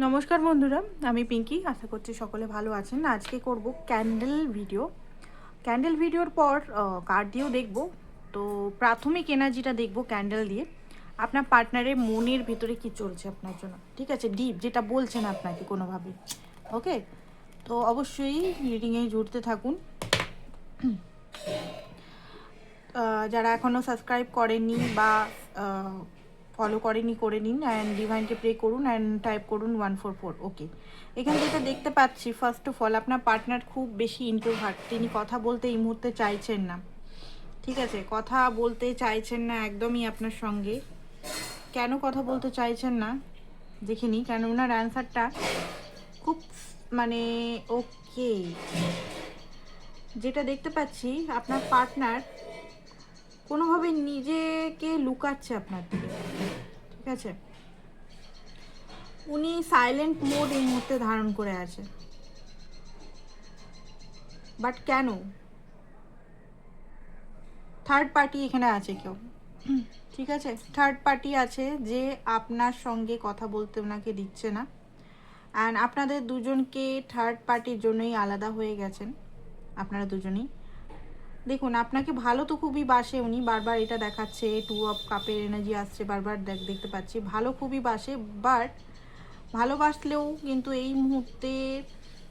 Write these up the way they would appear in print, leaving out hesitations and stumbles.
নমস্কার বন্ধুরা, আমি পিঙ্কি। আশা করছি সকলে ভালো আছেন। আজকে করব ক্যান্ডেল ভিডিও। ক্যান্ডেল ভিডিওর পর কার্ড দিয়েও দেখব। তো প্রাথমিক এনার্জিটা দেখব ক্যান্ডেল দিয়ে। আপনার পার্টনারের মনের ভিতরে কি চলছে আপনার জন্য, ঠিক আছে? ডিপ যেটা বলছেন আপনাকে কোনোভাবে। ওকে, তো অবশ্যই রিডিংয়ে জুড়তে থাকুন। যারা এখনও সাবস্ক্রাইব করেননি বা ফলো করেনি করে নিন, অ্যান্ড ডিভাইনকে প্রে করুন অ্যান্ড টাইপ করুন 144। ওকে, এখানে যেটা দেখতে পাচ্ছি, ফার্স্ট অফ অল আপনার পার্টনার খুব বেশি ইন্ট্রোভার্ট। তিনি কথা বলতে এই মুহূর্তে চাইছেন না, ঠিক আছে? কথা বলতে চাইছেন না একদমই আপনার সঙ্গে। কেন কথা বলতে চাইছেন না দেখিনি, কেন ওনার অ্যান্সারটা খুব মানে ওকে। যেটা দেখতে পাচ্ছি, আপনার পার্টনার কোনোভাবে নিজেকে লুকাচ্ছে আপনার থেকে, ঠিক আছে? উনি সাইলেন্ট মোড এই মুহূর্তে ধারণ করে আছে। বাট কেন? থার্ড পার্টি এখানে আছে কেউ, ঠিক আছে? থার্ড পার্টি আছে যে আপনার সঙ্গে কথা বলতে ওনাকে দিচ্ছে না, অ্যান্ড আপনাদের দুজনকে থার্ড পার্টির জন্যই আলাদা হয়ে গেছেন আপনারা দুজনেই। দেখুন, আপনাকে ভালো তো খুবই বাসে উনি, বারবার এটা দেখাচ্ছে। 2 অফ কাপের এনার্জি আসছে বারবার, দেখতে পাচ্ছি ভালো খুবই বাসে। বাট ভালোবাসলেও কিন্তু এই মুহূর্তে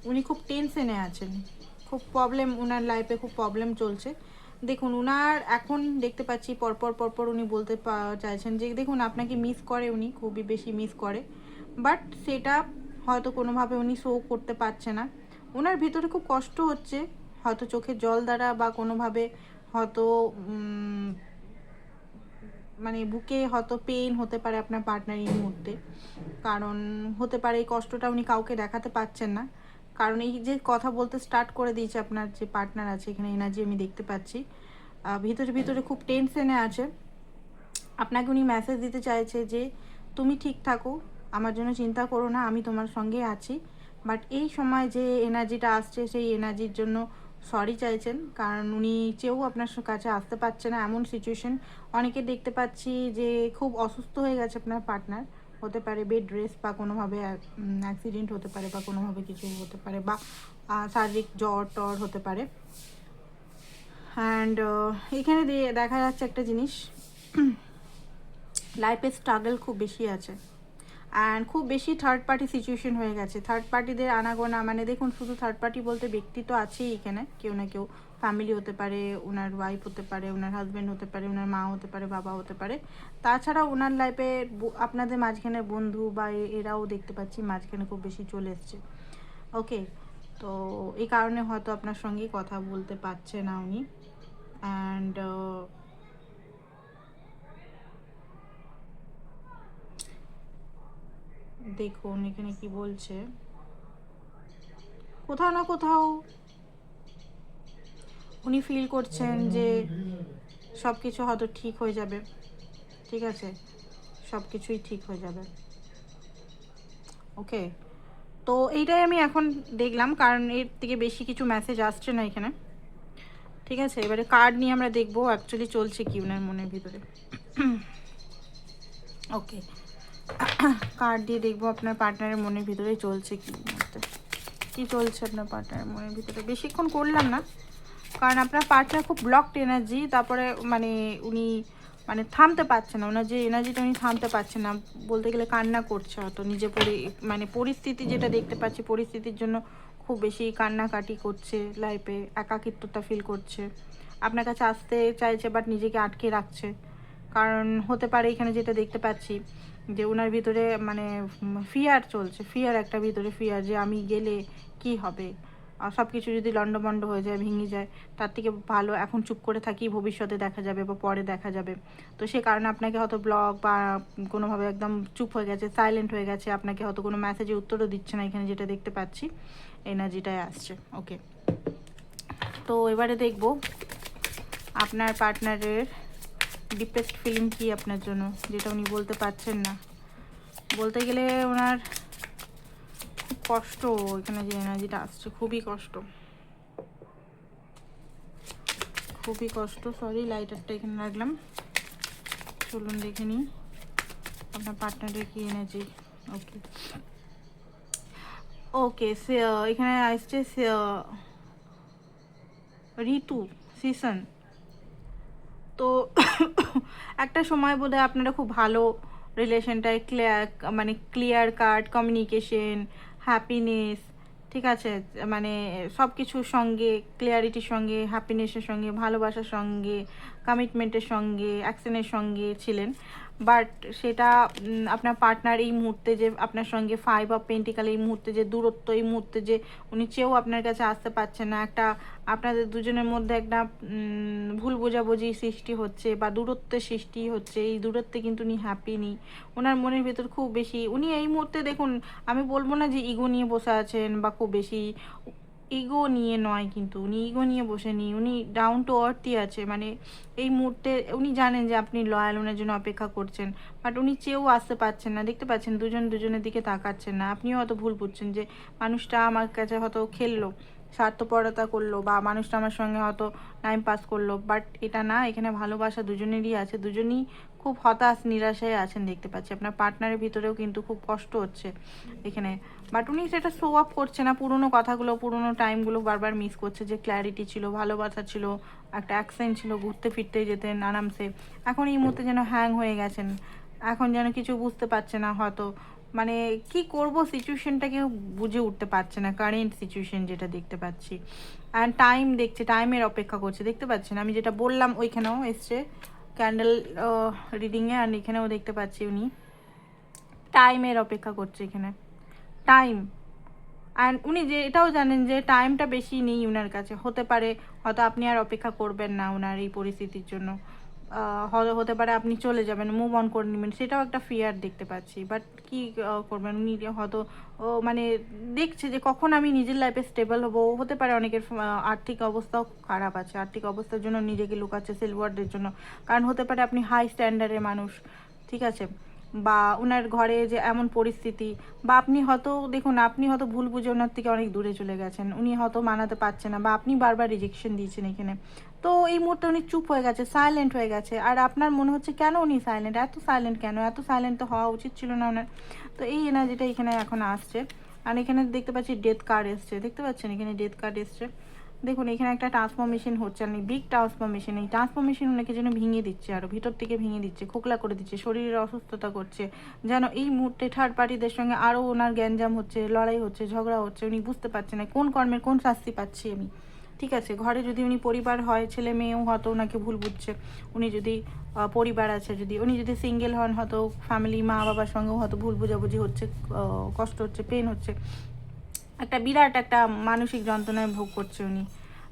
উনি খুব টেনশনে আছেন, খুব প্রবলেম, ওনার লাইফে খুব প্রবলেম চলছে। দেখুন, ওনার এখন দেখতে পাচ্ছি পরপর উনি বলতে চাইছেন যে দেখুন আপনাকে মিস করে, উনি খুবই বেশি মিস করে। বাট সেটা হয়তো কোনোভাবে উনি শো করতে পারছে না। ওনার ভিতরে খুব কষ্ট হচ্ছে, হয়তো চোখের জল দ্বারা বা কোনোভাবে হয়তো মানে বুকে হয়তো পেইন হতে পারে আপনার পার্টনার এই মুহূর্তে। কারণ হতে পারে এই কষ্টটা উনি কাউকে দেখাতে পারছেন না, কারণ এই যে কথা বলতে স্টার্ট করে দিয়েছে আপনার যে পার্টনার আছে, এখানে এনার্জি আমি দেখতে পাচ্ছি ভিতরে ভিতরে খুব টেনশনে আছে। আপনাকে উনি মেসেজ দিতে চাইছে যে তুমি ঠিক থাকো, আমার জন্য চিন্তা করো না, আমি তোমার সঙ্গে আছি। বাট এই সময় যে এনার্জিটা আসছে সেই এনার্জির জন্য সরি চাইছেন, কারণ উনি চেয়েও আপনার কাছে আসতে পারছে না, এমন সিচুয়েশন। অনেকে দেখতে পাচ্ছি যে খুব অসুস্থ হয়ে গেছে আপনার পার্টনার, হতে পারে বেড রেস্ট বা কোনোভাবে অ্যাক্সিডেন্ট হতে পারে বা কোনোভাবে কিছু হতে পারে বা শারীরিক জ্বর টর হতে পারে। অ্যান্ড এখানে দেখা যাচ্ছে একটা জিনিস, লাইফে স্ট্রাগল খুব বেশি আছে, অ্যান্ড খুব বেশি থার্ড পার্টি সিচুয়েশন হয়ে গেছে। থার্ড পার্টিদের আনাগোনা, মানে দেখুন, শুধু থার্ড পার্টি বলতে ব্যক্তি তো আছেই এখানে, কেউ না কেউ ফ্যামিলি হতে পারে, ওনার ওয়াইফ হতে পারে, ওনার হাজব্যান্ড হতে পারে, ওনার মা হতে পারে, বাবা হতে পারে। তাছাড়া ওনার লাইফে আপনাদের মাঝখানে বন্ধু বা এরাও দেখতে পাচ্ছি মাঝখানে খুব বেশি চলে এসছে। ওকে, তো এই কারণে হয়তো আপনার সঙ্গে কথা বলতে পারছে না উনি। অ্যান্ড দেখুন এখানে কি বলছে, কোথাও না কোথাও উনি ফিল করছেন যে সব কিছু হয়তো ঠিক হয়ে যাবে, ঠিক আছে? সব কিছুই ঠিক হয়ে যাবে। ওকে, তো এইটাই আমি এখন দেখলাম, কারণ এর থেকে বেশি কিছু মেসেজ আসছে না এখানে, ঠিক আছে? এবারে কার্ড নিয়ে আমরা দেখবো অ্যাকচুয়ালি চলছে কি ওনার মনের ভিতরে। ওকে, কার্ড দিয়ে দেখবো আপনার পার্টনারের মনের ভিতরে চলছে কি চলছে আপনার পার্টনারের মনের ভিতরে। বেশিক্ষণ করলাম না, কারণ আপনার পার্টনার খুব ব্লকড এনার্জি। তারপরে মানে উনি মানে থামতে পারছে না, ওনার যে এনার্জিটা উনি থামতে পারছে না, বলতে গেলে কান্না করছে হয়তো নিজে মানে পরিস্থিতি যেটা দেখতে পাচ্ছি, পরিস্থিতির জন্য খুব বেশি কান্নাকাটি করছে, লাইফে একাকিত্বতা ফিল করছে, আপনার কাছে আসতে চাইছে বাট নিজেকে আটকে রাখছে। কারণ হতে পারে এখানে যেটা দেখতে পাচ্ছি যে ওনার ভিতরে মানে ফিয়ার চলছে, ফিয়ার একটা ভিতরে ফিয়ার, যে আমি গেলে কি হবে, সব কিছু যদি লণ্ডভণ্ড হয়ে যায়, ভেঙে যায়, তার থেকে ভালো এখন চুপ করে থাকি, ভবিষ্যতে দেখা যাবে বা পরে দেখা যাবে। তো সে কারণে আপনাকে হয়তো ব্লক বা কোনোভাবে একদম চুপ হয়ে গেছে, সাইলেন্ট হয়ে গেছে, আপনাকে হয়তো কোনো মেসেজে উত্তরও দিচ্ছে না, এখানে যেটা দেখতে পাচ্ছি এনার্জিটাই আসছে। ওকে, তো এবারে দেখব আপনার পার্টনারের ডিপেস্ট ফিলিং কি আপনার জন্য, যেটা উনি বলতে পারছেন না। বলতে গেলে ওনার খুব কষ্ট, এখানে যে এনার্জিটা আসছে খুবই কষ্ট, খুবই কষ্ট। সরি, লাইটারটা এখানে রাখলাম। চলুন দেখে নিই আপনার পার্টনারের কি এনার্জি। ওকে, ওকে, এখানে আসছে ঋতু, সিজন। তো একটা সময় বোধহয় আপনারা খুব ভালো রিলেশনটায় মানে ক্লিয়ার কাট কমিউনিকেশন, হ্যাপিনেস, ঠিক আছে, মানে সব কিছুর সঙ্গে ক্লিয়ারিটির সঙ্গে, হ্যাপিনেসের সঙ্গে, ভালোবাসার সঙ্গে, কমিটমেন্টের সঙ্গে, অ্যাকশনের সঙ্গে ছিলেন। বাট সেটা আপনার পার্টনার এই মুহূর্তে যে আপনার সঙ্গে 5 অফ পেন্টিকাল, এই মুহূর্তে যে দূরত্ব, এই মুহূর্তে যে উনি চেয়েও আপনার কাছে আসতে পারছেন না, একটা আপনাদের দুজনের মধ্যে একটা ভুল বোঝাবুঝি সৃষ্টি হচ্ছে বা দূরত্বের সৃষ্টি হচ্ছে। এই দূরত্বে কিন্তু উনি হ্যাপি নেই, ওনার মনের ভেতর খুব বেশি, উনি এই মুহূর্তে দেখুন, আমি বলবো না যে ইগো নিয়ে বসে আছেন বা খুব বেশি, ইগো নিয়ে নয়, কিন্তু উনি ইগো নিয়ে বসেনি, উনি ডাউন টু আর্থই আছে। মানে এই মুহূর্তে উনি জানেন যে আপনি লয়াল, ওনার জন্য অপেক্ষা করছেন, বাট উনি চেয়েও আসতে পারছেন না। দেখতে পাচ্ছেন দুজন দুজনের দিকে তাকাচ্ছেন না। আপনিও হয়তো ভুল বুঝছেন যে মানুষটা আমার কাছে হয়তো খেললো, স্বার্থপরতা করলো, বা মানুষটা আমার সঙ্গে হয়তো টাইম পাস করলো, বাট এটা না, এখানে ভালোবাসা দুজনেরই আছে, দুজনই খুব হতাশ নিরাশায় আছেন। দেখতে পাচ্ছি আপনার পার্টনারের ভিতরেও কিন্তু খুব কষ্ট হচ্ছে এখানে, বাট উনি সেটা শো আপ করছে না। পুরোনো কথাগুলো, পুরোনো টাইমগুলো বারবার মিস করছে, যে ক্ল্যারিটি ছিল, ভালোবাসা ছিল, একটা অ্যাকসেন্ট ছিল, ঘুরতে ফিরতে যেতেন আরামসে। এখন এই মুহূর্তে যেন হ্যাং হয়ে গেছেন, এখন যেন কিছু বুঝতে পারছে না হয়তো, মানে কি করব সিচুয়েশনটাকে বুঝে উঠতে পারছে না, কারেন্ট সিচুয়েশন যেটা দেখতে পাচ্ছি। অ্যান্ড টাইম দেখছে, টাইমের অপেক্ষা করছে, দেখতে পাচ্ছেন আমি যেটা বললাম ওইখানেও এসছে ক্যান্ডেল রিডিংয়ে, আর এখানেও দেখতে পাচ্ছি উনি টাইমের অপেক্ষা করছে এখানে, টাইম। অ্যান্ড উনি যে এটাও জানেন যে টাইমটা বেশি নেই ওনার কাছে, হতে পারে হয়তো আপনি আর অপেক্ষা করবেন না ওনার এই পরিস্থিতির জন্য, হতে পারে আপনি চলে যাবেন, মুভ অন করে নেবেন, সেটাও একটা ফিয়ার দেখতে পাচ্ছি। বাট কি করবেন, উনি হয়তো মানে দেখছে যে কখন আমি নিজের লাইফে স্টেবল হবো। হতে পারে অনেকের আর্থিক অবস্থাও খারাপ আছে, আর্থিক অবস্থার জন্য নিজেকে লুকাচ্ছে সিলভারদের জন্য, কারণ হতে পারে আপনি হাই স্ট্যান্ডার্ডের মানুষ, ঠিক আছে, বা ওনার ঘরে যে এমন পরিস্থিতি, বা আপনি হয়তো দেখুন, আপনি হয়তো ভুল বুঝে ওনার থেকে অনেক দূরে চলে গেছেন, উনি হয়তো মানাতে পারছে না, বা আপনি বারবার রিজেকশন দিয়েছেন এখানে। তো এই মুহূর্তে উনি চুপ হয়ে গেছে, সাইলেন্ট হয়ে গেছে, আর আপনার মনে হচ্ছে কেন উনি সাইলেন্ট, এত সাইলেন্ট কেন, এত সাইলেন্ট তো হওয়া উচিত ছিল না ওনার। তো এই এনার্জিটা এখানে এখন আসছে। আর এখানে দেখতে পাচ্ছি ডেথ কার্ড এসছে, দেখতে পাচ্ছেন এখানে ডেথ কার্ড এসছে। দেখুন এখানে একটা ট্রান্সফরমেশন হচ্ছে, আমি বিগ ট্রান্সফরমেশন, এই ট্রান্সফরমেশন ওনাকে যেন ভেঙে দিচ্ছে, আরও ভিতর থেকে ভেঙে দিচ্ছে, খোকলা করে দিচ্ছে, শরীরের অসুস্থতা করছে, যেন এই মুহূর্তে থার্ড পার্টিদের সঙ্গে আরও ওনার গ্যাঞ্জাম হচ্ছে, লড়াই হচ্ছে, ঝগড়া হচ্ছে, উনি বুঝতে পারছেন না কোন কর্মের কোন শাস্তি পাচ্ছি আমি, ঠিক আছে। ঘরে যদি উনি পরিবার হয়, ছেলে মেয়েও হয়তো ওনাকে ভুল বুঝছে, উনি যদি পরিবার আছে, যদি উনি যদি সিঙ্গেল হন, হয়তো ফ্যামিলি মা বাবার সঙ্গেও হয়তো ভুল বোঝাবুঝি হচ্ছে, কষ্ট হচ্ছে, পেন হচ্ছে, একটা বিরাট একটা মানসিক যন্ত্রণায় ভোগ করছে উনি।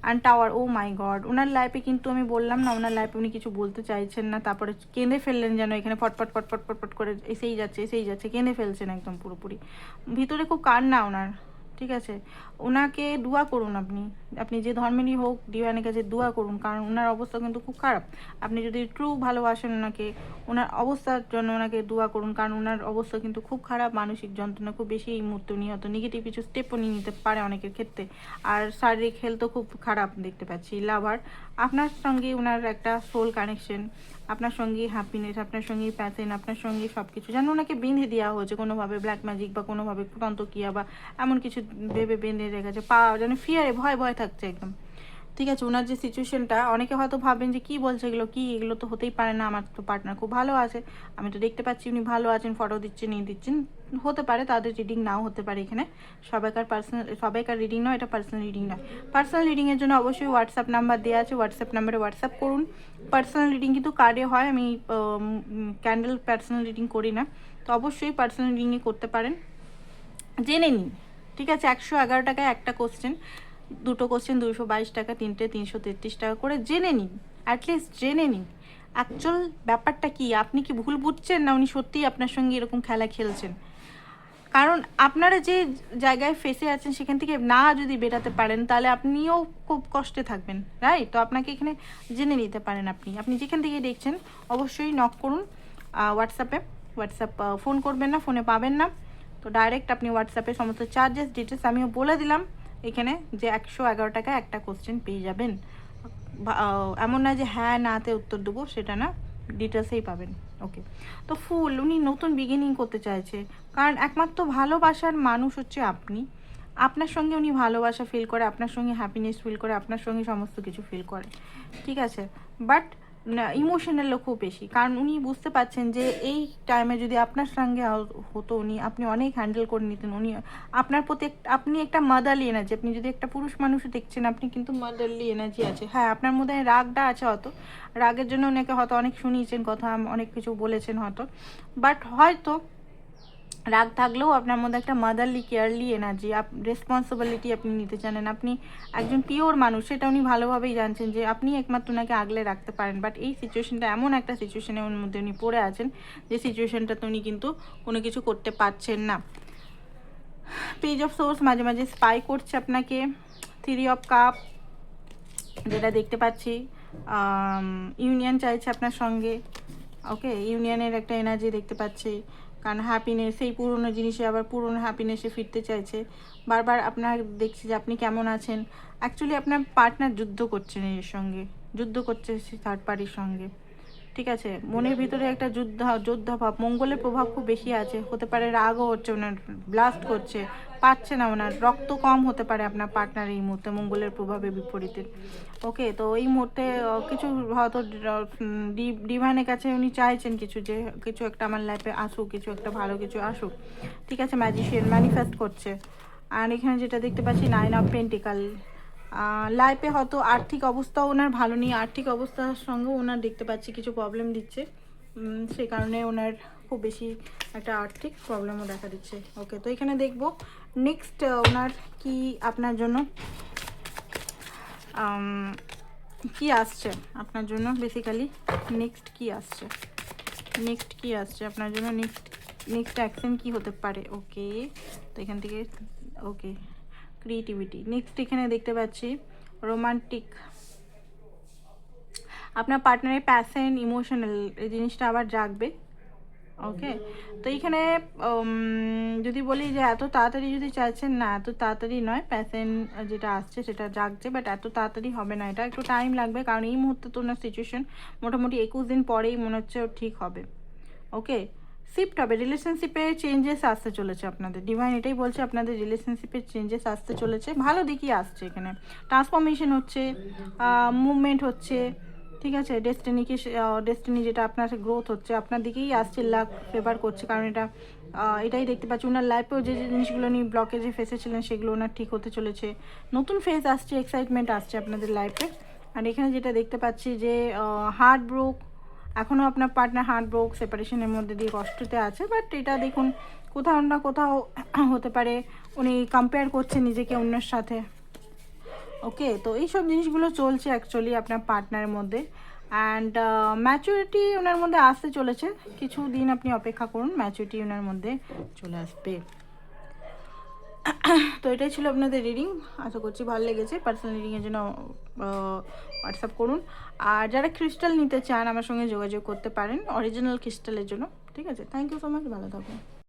And tower, oh my God, ওনার লাইফে কিন্তু আমি বললাম না, ওনার লাইফে উনি কিছু বলতে চাইছেন না, তারপরে কেঁদে ফেললেন যেন এখানে ফটফট ফটফট ফটফট করে এসেই যাচ্ছে এসেই যাচ্ছে, কেঁদে ফেলছেন একদম পুরোপুরি, ভিতরে খুব কান্না ওনার, ঠিক আছে। ওনাকে দোয়া করুন, আপনি আপনি যে ধর্মেরই হোক, ডিভাইনের কাছে দোয়া করুন, কারণ ওনার অবস্থা কিন্তু খুব খারাপ। আপনি যদি ট্রু ভালোবাসেন ওনাকে, ওনার অবস্থার জন্য ওনাকে দোয়া করুন, কারণ ওনার অবস্থা কিন্তু খুব খারাপ, মানসিক যন্ত্রণা খুব বেশি এই মুহূর্তে, উনি হয়তো নেগেটিভ কিছু স্টেপও নিয়ে নিতে পারে অনেকের ক্ষেত্রে, আর শারীরিক হেলথও খুব খারাপ দেখতে পাচ্ছি। লাভার, আপনার সঙ্গে ওনার একটা সোল কানেকশন, আপনার সঙ্গে হ্যাপিনেস, আপনার সঙ্গে প্যাশন, আপনার সঙ্গে সব কিছু যেন ওনাকে বেঁধে দেওয়া হয়েছে কোনোভাবে, ব্ল্যাক ম্যাজিক বা কোনোভাবে তন্ত্রক্রিয়া বা এমন কিছু ভেবে বেঁধে রেখেছে, পা যেন ফিয়ারে ভয় ভয় থাকছে একদম, ঠিক আছে। ওনার যে সিচুয়েশনটা, অনেকে হয়তো ভাবেন যে কী বলছে এগুলো, কি এগুলো তো হতেই পারে না, আমার তো পার্টনার খুব ভালো আছে, আমি তো দেখতে পাচ্ছি উনি ভালো আছেন, ফটো দিচ্ছেন, নিয়ে দিচ্ছেন, হতে পারে তাদের রিডিং নাও হতে পারে এখানে, সবাইকার রিডিং নয়, এটা পার্সোনাল রিডিং নয়। পার্সোনাল রিডিংয়ের জন্য অবশ্যই হোয়াটসঅ্যাপ নাম্বার দেওয়া আছে, হোয়াটসঅ্যাপ নাম্বারে হোয়াটসঅ্যাপ করুন। পার্সোনাল রিডিং কিন্তু কার্ডে হয়, আমি ক্যান্ডেল পার্সোনাল রিডিং করি না, তো অবশ্যই পার্সোনাল রিডিংয়ে করতে পারেন, জেনে নিন, ঠিক আছে। 111 টাকায় একটা কোশ্চেন, দুটো কোশ্চেন 222 টাকা, তিনটে 333 টাকা করে, জেনে নিন, অ্যাটলিস্ট জেনে নিন অ্যাকচুয়াল ব্যাপারটা কি, আপনি কি ভুল বুঝছেন না উনি সত্যিই আপনার সঙ্গে এরকম খেলা খেলছেন। কারণ আপনারা যে জায়গায় ফেসে আছেন সেখান থেকে না যদি বেরাতে পারেন, তাহলে আপনিও খুব কষ্টে থাকবেন, রাইট। তো আপনাকে এখানে জেনে নিতে পারেন, আপনি যেখান থেকে দেখছেন অবশ্যই নক করুন হোয়াটসঅ্যাপ ফোন করবেন না, ফোনে পাবেন না, তো ডাইরেক্ট আপনি হোয়াটসঅ্যাপে সমস্ত চার্জেস ডিটেলস আমিও বলে দিলাম এখানে, যে 111 টাকায় একটা কোশ্চেন পেয়ে যাবেন। এমন না যে হ্যাঁ নাতে উত্তর দেবো, সেটা না, ডিটেলসেই পাবেন। ওকে, তো ফুল উনি নতুন বিগিনিং করতে চাইছে, কারণ একমাত্র ভালোবাসার মানুষ হচ্ছে আপনি, আপনার সঙ্গে উনি ভালোবাসা ফিল করে, আপনার সঙ্গে হ্যাপিনেস ফিল করে, আপনার সঙ্গে সমস্ত কিছু ফিল করে, ঠিক আছে। বাট ইমোশনালও খুব বেশি, কারণ উনি বুঝতে পারছেন যে এই টাইমে যদি আপনার সঙ্গে হতো উনি, আপনি অনেক হ্যান্ডেল করে নিতেন। উনি আপনার প্রতি আপনি একটা মাদারলি এনার্জি, আপনি যদি একটা পুরুষ মানুষও দেখছেন, আপনি কিন্তু মাদারলি এনার্জি আছে। হ্যাঁ, আপনার মধ্যে রাগটা আছে হয়তো, রাগের জন্য ওনাকে হয়তো অনেক শুনিয়েছেন কথা, অনেক কিছু বলেছেন হয়তো, বাট হয়তো রাগ থাকলেও আপনার মধ্যে একটা মাদারলি কেয়ারলি এনার্জি, রেসপন্সিবিলিটি আপনি নিতে জানেন, আপনি একজন পিওর মানুষ, সেটা উনি ভালোভাবেই জানছেন যে আপনি একমাত্র ওনাকে আগলে রাখতে পারেন। বাট এই সিচুয়েশনটা এমন একটা সিচুয়েশনে ওর মধ্যে উনি পড়ে আছেন যে সিচুয়েশনটাতে উনি কিন্তু কোনো কিছু করতে পারছেন না। পেজ অফ সোর্স মাঝে মাঝে স্পাই করছে আপনাকে, 3 অফ কাপ যেটা দেখতে পাচ্ছি, ইউনিয়ন চাইছে আপনার সঙ্গে, ওকে, ইউনিয়নের একটা এনার্জি দেখতে পাচ্ছি, কারণ হ্যাপিনেস, সেই পুরনো জিনিসে আবার পুরনো হ্যাপিনেসে ফিরতে চাইছে। বারবার আপনার দেখছি যে আপনি কেমন আছেন, অ্যাকচুয়ালি আপনার পার্টনার যুদ্ধ করছেন এর সঙ্গে, যুদ্ধ করছে থার্ড পার্টির সঙ্গে, ঠিক আছে। মনের ভিতরে একটা যোদ্ধা ভাব, মঙ্গলের প্রভাব খুব বেশি আছে, হতে পারে রাগও হচ্ছে ওনার, ব্লাস্ট করছে, পাচ্ছে না ওনার, রক্ত কম হতে পারে আপনার পার্টনার এই মুহূর্তে মঙ্গলের প্রভাবে বিপরীতে, ওকে। তো এই মুহূর্তে কিছু হয়তো ডিভাইনের কাছে উনি চাইছেন কিছু, যে কিছু একটা আমার লাইফে আসুক, কিছু একটা ভালো কিছু আসুক, ঠিক আছে। ম্যাজিশিয়ান ম্যানিফেস্ট করছে। আর এখানে যেটা দেখতে পাচ্ছি 9 অফ পেন্টিকাল, লাইফে হয়তো আর্থিক অবস্থাও ওনার ভালো নেই, আর্থিক অবস্থার সঙ্গেও ওনার দেখতে পাচ্ছি কিছু প্রবলেম দিচ্ছে, সেই কারণে ওনার খুব বেশি একটা আর্থিক প্রবলেমও দেখা দিচ্ছে, ওকে। তো এখানে দেখবো নেক্সট ওনার কি আপনার জন্য কি আসছে আপনার জন্য, বেসিক্যালি নেক্সট কি আসছে, নেক্সট কি আসছে আপনার জন্য, নেক্সট অ্যাকশন কি হতে পারে, ওকে। তো এখান থেকে ওকে, ক্রিয়েটিভিটি। নেক্সট এখানে দেখতে পাচ্ছি রোমান্টিক, আপনার পার্টনারের প্যাশন, ইমোশনাল এই জিনিসটা আবার জাগবে, ওকে। তো এইখানে যদি বলি যে এত তাড়াতাড়ি যদি চাইছেন, না এত তাড়াতাড়ি নয়, প্যাশন যেটা আসছে সেটা জাগছে, বাট এত তাড়াতাড়ি হবে না, এটা একটু টাইম লাগবে, কারণ এই মুহূর্তে তো ওনার সিচুয়েশন মোটামুটি 21 দিন পরেই মনে হচ্ছে ঠিক হবে, ওকে। শিফট হবে, রিলেশনশিপে চেঞ্জেস আসতে চলেছে আপনাদের, ডিভাইন এটাই বলছে আপনাদের রিলেশনশিপে চেঞ্জেস আসতে চলেছে, ভালো দিকই আসছে, এখানে ট্রান্সফরমেশন হচ্ছে, মুভমেন্ট হচ্ছে, ঠিক আছে। ডেস্টিনি যেটা আপনার গ্রোথ হচ্ছে, আপনার দিকেই আসছে, লাক ফেভার করছে, কারণ এটাই দেখতে পাচ্ছি ওনার লাইফেও যে জিনিসগুলো নিয়ে ব্লকেজে ফেসেছিলেন সেগুলো ওনার ঠিক হতে চলেছে, নতুন ফেজ আসছে, এক্সাইটমেন্ট আসছে আপনাদের লাইফে। আর এখানে যেটা দেখতে পাচ্ছি যে হার্ট ব্রোক, এখনও আপনার পার্টনার হার্ট ব্রোক, সেপারেশনের মধ্যে দিয়ে কষ্টতে আছে, বাট এটা দেখুন কোথাও না কোথাও হতে পারে উনি কম্পেয়ার করছে নিজেকে অন্যের সাথে, ওকে। তো এইসব জিনিসগুলো চলছে অ্যাকচুয়ালি আপনার পার্টনারের মধ্যে। অ্যান্ড ম্যাচুরিটি ওনার মধ্যে আসতে চলেছে, কিছু দিন আপনি অপেক্ষা করুন, ম্যাচুরিটি ওনার মধ্যে চলে আসবে। তো এটাই ছিল আপনাদের রিডিং, আশা করছি ভালো লেগেছে। পার্সোনাল রিডিংয়ের জন্য হোয়াটসঅ্যাপ করুন, আর যারা ক্রিস্টাল নিতে চান আমার সঙ্গে যোগাযোগ করতে পারেন অরিজিনাল ক্রিস্টালের জন্য, ঠিক আছে। থ্যাংক ইউ সো মাচ, ভালো থাকুন।